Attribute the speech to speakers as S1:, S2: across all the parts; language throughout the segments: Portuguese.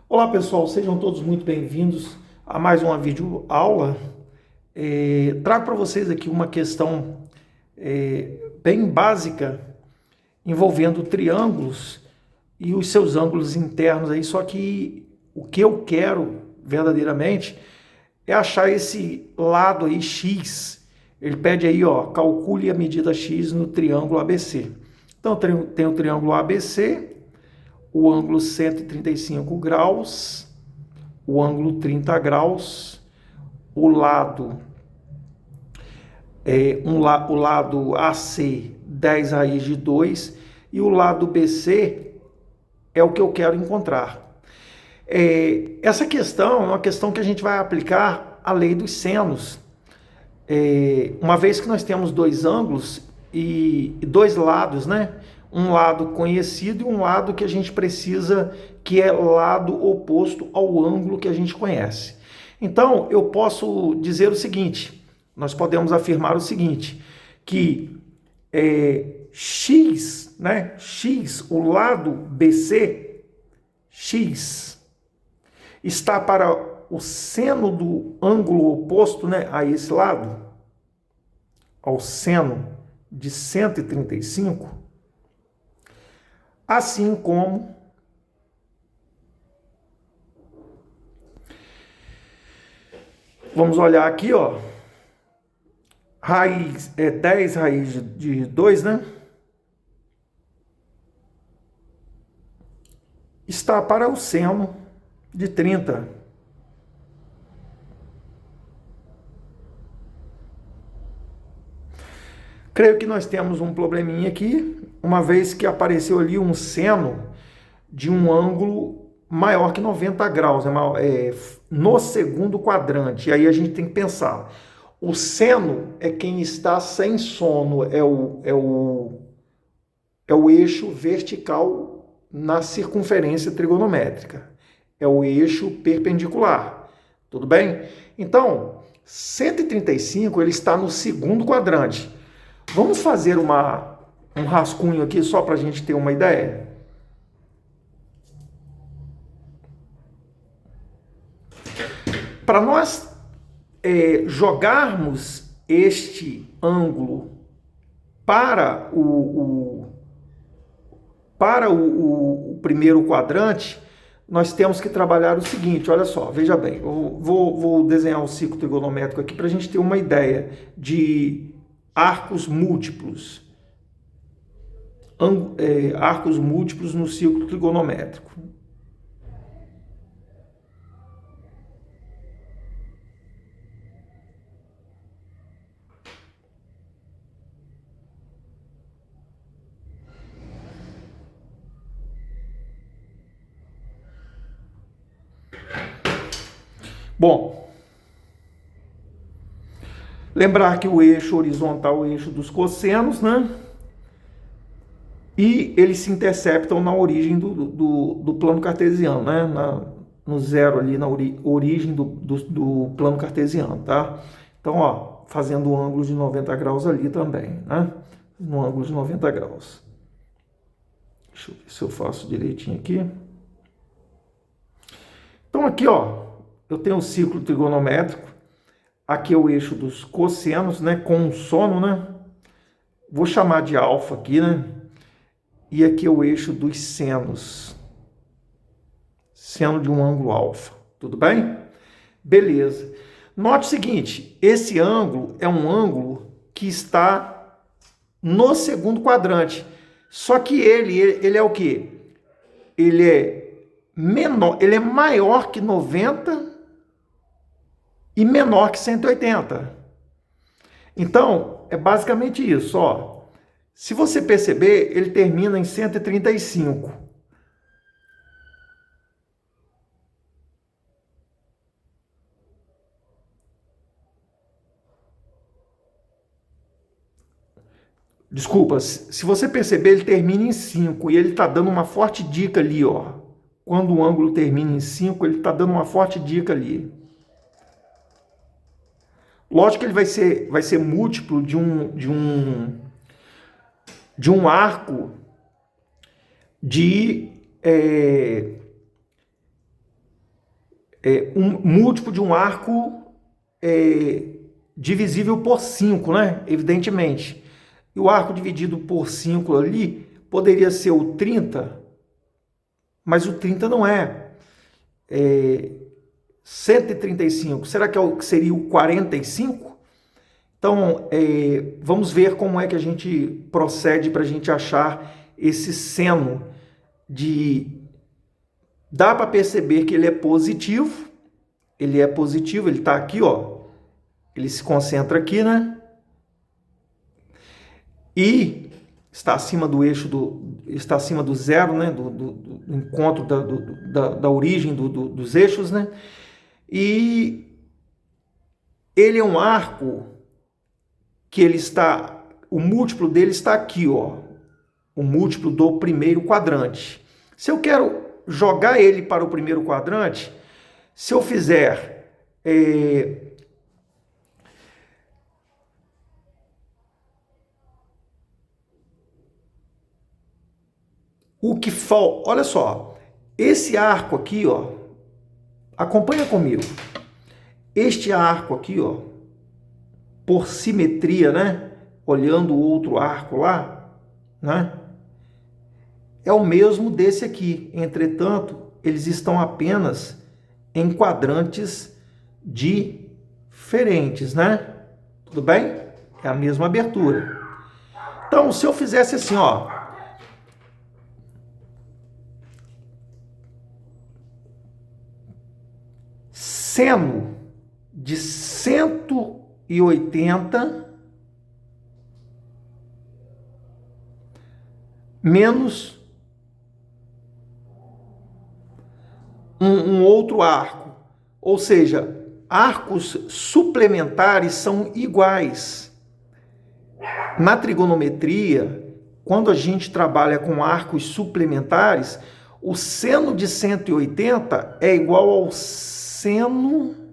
S1: Olá pessoal, sejam todos muito bem-vindos a mais uma videoaula. Trago para vocês aqui uma questão bem básica envolvendo triângulos e os seus ângulos internos aí, só que o que eu quero verdadeiramente é achar esse lado aí x. Ele pede aí, ó, calcule a medida x no triângulo ABC. Então tem o triângulo ABC, o ângulo 135 graus, o ângulo 30 graus, o lado o lado AC 10 raiz de 2 e o lado BC é o que eu quero encontrar. Essa questão é uma questão que a gente vai aplicar a lei dos senos. Uma vez que nós temos dois ângulos e dois lados, né? Um lado conhecido e um lado que a gente precisa, que é lado oposto ao ângulo que a gente conhece. Então, eu posso dizer o seguinte, nós podemos afirmar o seguinte, que x, né? X, o lado BC, x, está para o seno do ângulo oposto, né, a esse lado, ao seno de 135, assim como vamos olhar aqui, ó, raiz 10 raiz de 2, né? Está para o seno de 30. Creio que nós temos um probleminha aqui, uma vez que apareceu ali um seno de um ângulo maior que 90 graus, no segundo quadrante. E aí a gente tem que pensar, o seno é quem está sem sono, é o eixo vertical na circunferência trigonométrica, é o eixo perpendicular, tudo bem? Então, 135 ele está no segundo quadrante. Vamos fazer um rascunho aqui só para a gente ter uma ideia? Para nós jogarmos este ângulo para o primeiro quadrante, nós temos que trabalhar o seguinte, olha só, veja bem, eu vou desenhar um ciclo trigonométrico aqui para a gente ter uma ideia de arcos múltiplos. Arcos múltiplos no ciclo trigonométrico. Bom, lembrar que o eixo horizontal é o eixo dos cossenos, né? E eles se interceptam na origem do plano cartesiano, né? No zero ali, na origem do plano cartesiano, tá? Então, ó, fazendo um ângulo de 90 graus ali também, né? No ângulo de 90 graus. Deixa eu ver se eu faço direitinho aqui. Então, aqui, ó, eu tenho um ciclo trigonométrico. Aqui é o eixo dos cossenos, né? Com um sono, né? Vou chamar de alfa aqui, né? E aqui é o eixo dos senos. Seno de um ângulo alfa. Tudo bem? Beleza. Note o seguinte, esse ângulo é um ângulo que está no segundo quadrante. Só que ele é o quê? Ele é menor, ele é maior que 90 e menor que 180. Então, é basicamente isso, ó. Se você perceber, ele termina em 135. Desculpa, se você perceber, ele termina em 5 e ele está dando uma forte dica ali, ó. Quando o ângulo termina em 5, ele está dando uma forte dica ali. Lógico que ele vai ser múltiplo de um arco de um múltiplo de um arco divisível por 5, né? Evidentemente. E o arco dividido por 5 ali poderia ser o 30, mas o 30 não é. 135, será que seria o 45? Então, vamos ver como é que a gente procede para a gente achar esse seno de... Dá para perceber que ele é positivo, ele está aqui, ó, ele se concentra aqui, né? E está acima do eixo, está acima do zero, né? Do encontro da origem dos eixos, né? E ele é um arco que ele está, o múltiplo dele está aqui, ó, o múltiplo do primeiro quadrante. Se eu quero jogar ele para o primeiro quadrante, se eu fizer o que falta, olha só, esse arco aqui, ó, acompanha comigo. Este arco aqui, ó, por simetria, né? Olhando o outro arco lá, né? É o mesmo desse aqui. Entretanto, eles estão apenas em quadrantes diferentes, né? Tudo bem? É a mesma abertura. Então, se eu fizesse assim, ó, seno de 180 menos um outro arco, ou seja, arcos suplementares são iguais. Na trigonometria, quando a gente trabalha com arcos suplementares, o seno de 180 é igual ao seno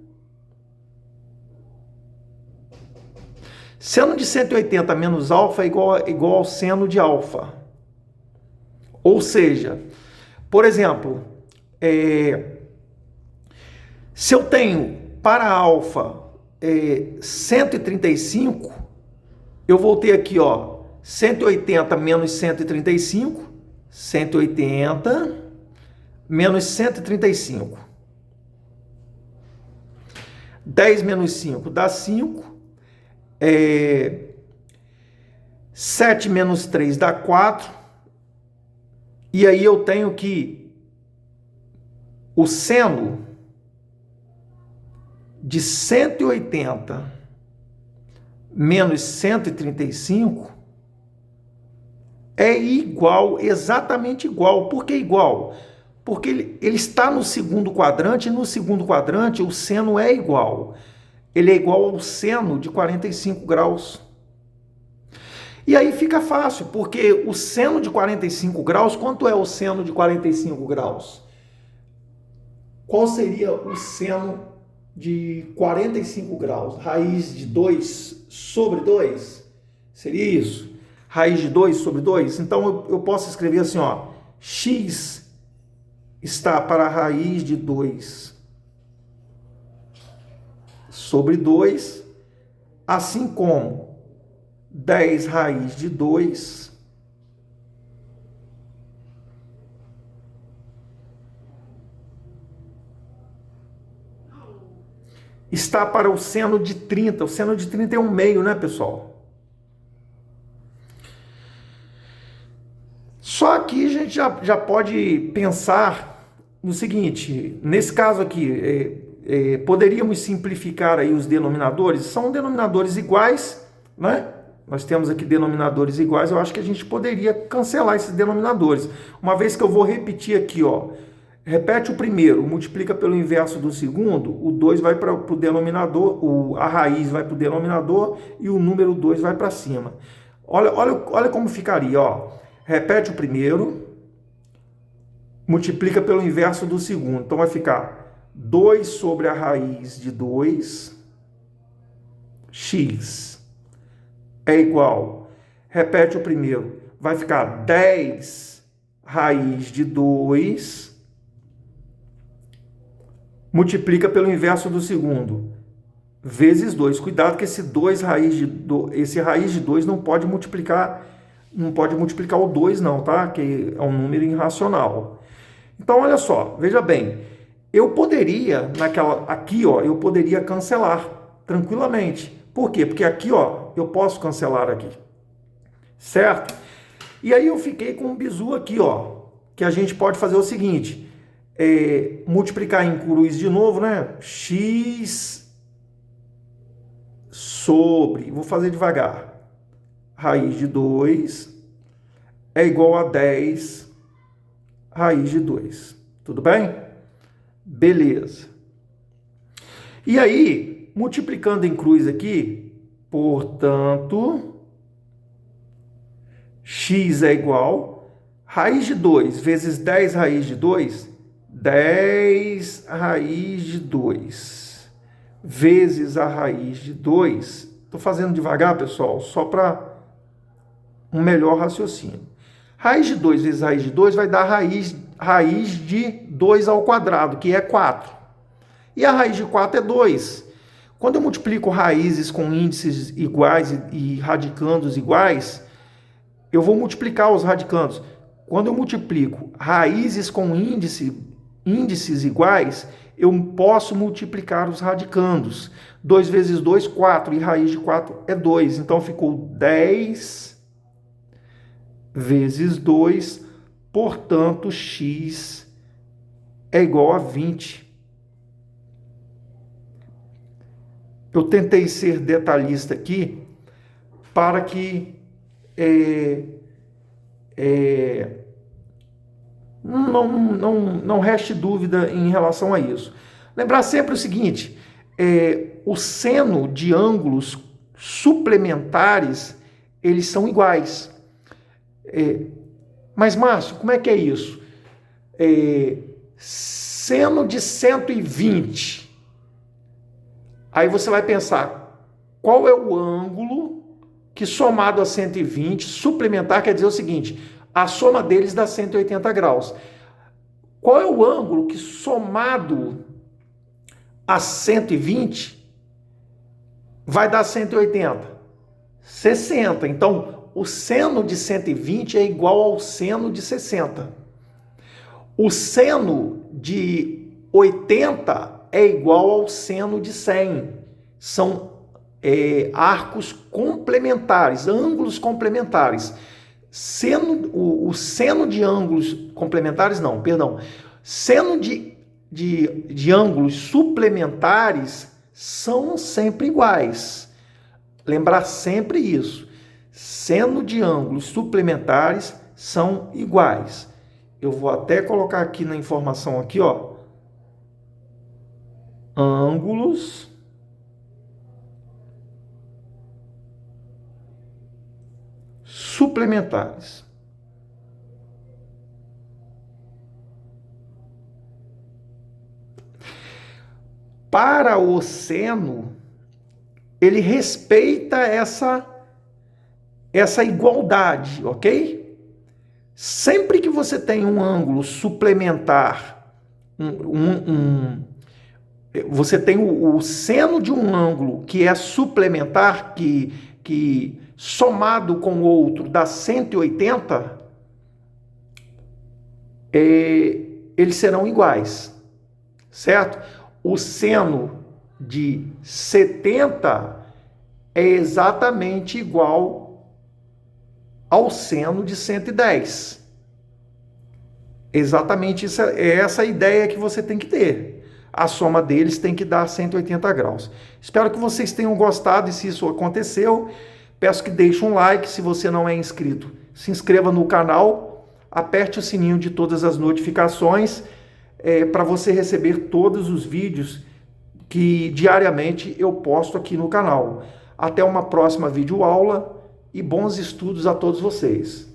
S1: de 180 menos alfa é igual ao seno de alfa. Ou seja, por exemplo, se eu tenho para alfa 135, eu vou ter aqui, ó, 180 menos 135, 180 menos 135. 10 menos 5 dá 5. 7 menos 3 dá 4. E aí eu tenho que o seno de 180 menos 135 é igual, exatamente igual. Por que igual? Porque ele está no segundo quadrante, e no segundo quadrante o seno é igual. Ele é igual ao seno de 45 graus. E aí fica fácil, porque o seno de 45 graus, quanto é o seno de 45 graus? Qual seria o seno de 45 graus? Raiz de 2 sobre 2? Seria isso? Raiz de 2 sobre 2? Então eu posso escrever assim, ó, x está para a raiz de 2 sobre 2, assim como 10 raiz de 2 está para o seno de 30. O seno de 30 é 1/2, né, pessoal? Só que a gente já pode pensar no seguinte, nesse caso aqui, poderíamos simplificar aí os denominadores, são denominadores iguais, né? Nós temos aqui denominadores iguais, eu acho que a gente poderia cancelar esses denominadores. Uma vez que eu vou repetir aqui, ó, repete o primeiro, multiplica pelo inverso do segundo, o 2 vai para o denominador, a raiz vai para o denominador e o número 2 vai para cima. Olha como ficaria, ó. Repete o primeiro, multiplica pelo inverso do segundo. Então vai ficar 2 sobre a raiz de 2, x é igual, repete o primeiro, vai ficar 10 raiz de 2 multiplica pelo inverso do segundo, vezes 2. Cuidado que esse raiz de 2 não pode multiplicar o 2 não, tá? Que é um número irracional. Então, olha só, veja bem, eu poderia, aqui, ó, eu poderia cancelar tranquilamente. Por quê? Porque aqui, ó, eu posso cancelar aqui, certo? E aí eu fiquei com um bizu aqui, ó, que a gente pode fazer o seguinte, multiplicar em cruz de novo, né? X sobre, vou fazer devagar, raiz de 2 é igual a 10 raiz de 2. Tudo bem? Beleza. E aí, multiplicando em cruz aqui, portanto, x é igual, raiz de 2 vezes 10 raiz de 2, 10 raiz de 2, vezes a raiz de 2, estou fazendo devagar, pessoal, só para um melhor raciocínio. Raiz de 2 vezes raiz de 2 vai dar raiz de 2 ao quadrado, que é 4. E a raiz de 4 é 2. Quando eu multiplico raízes com índices iguais e radicandos iguais, eu vou multiplicar os radicandos. Quando eu multiplico raízes com índices iguais, eu posso multiplicar os radicandos. 2 vezes 2, 4, e raiz de 4 é 2. Então, ficou 10 vezes 2, portanto, x é igual a 20. Eu tentei ser detalhista aqui para que não reste dúvida em relação a isso. Lembrar sempre o seguinte, o seno de ângulos suplementares, eles são iguais. Mas, Márcio, como é que é isso? Seno de 120. Aí você vai pensar, qual é o ângulo que somado a 120, suplementar, quer dizer o seguinte, a soma deles dá 180 graus. Qual é o ângulo que somado a 120 vai dar 180? 60. Então, o seno de 120 é igual ao seno de 60. O seno de 80 é igual ao seno de 100. São arcos complementares, ângulos complementares. O seno de ângulos complementares, não, perdão. Seno de ângulos suplementares são sempre iguais. Lembrar sempre isso. Seno de ângulos suplementares são iguais. Eu vou até colocar aqui na informação aqui, ó. Ângulos suplementares. Para o seno, ele respeita essa igualdade, ok? Sempre que você tem um ângulo suplementar, você tem o seno de um ângulo que é suplementar, que somado com o outro dá 180, eles serão iguais, certo? O seno de 70 é exatamente igual ao seno de 110. Exatamente essa ideia que você tem que ter. A soma deles tem que dar 180 graus. Espero que vocês tenham gostado e se isso aconteceu, peço que deixe um like. Se você não é inscrito, se inscreva no canal, aperte o sininho de todas as notificações para você receber todos os vídeos que diariamente eu posto aqui no canal. Até uma próxima videoaula e bons estudos a todos vocês.